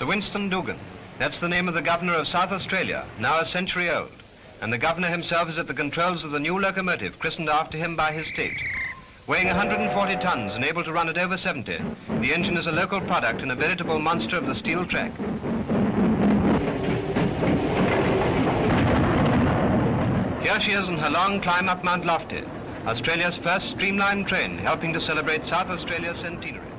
Sir Winston Dougan. That's the name of the governor of South Australia, now a century old. And the governor himself is at the controls of the new locomotive, christened after him by his state. Weighing 140 tons and able to run at over 70, the engine is a local product and a veritable monster of the steel track. Here she is on her long climb up Mount Lofty, Australia's first streamlined train, helping to celebrate South Australia's centenary.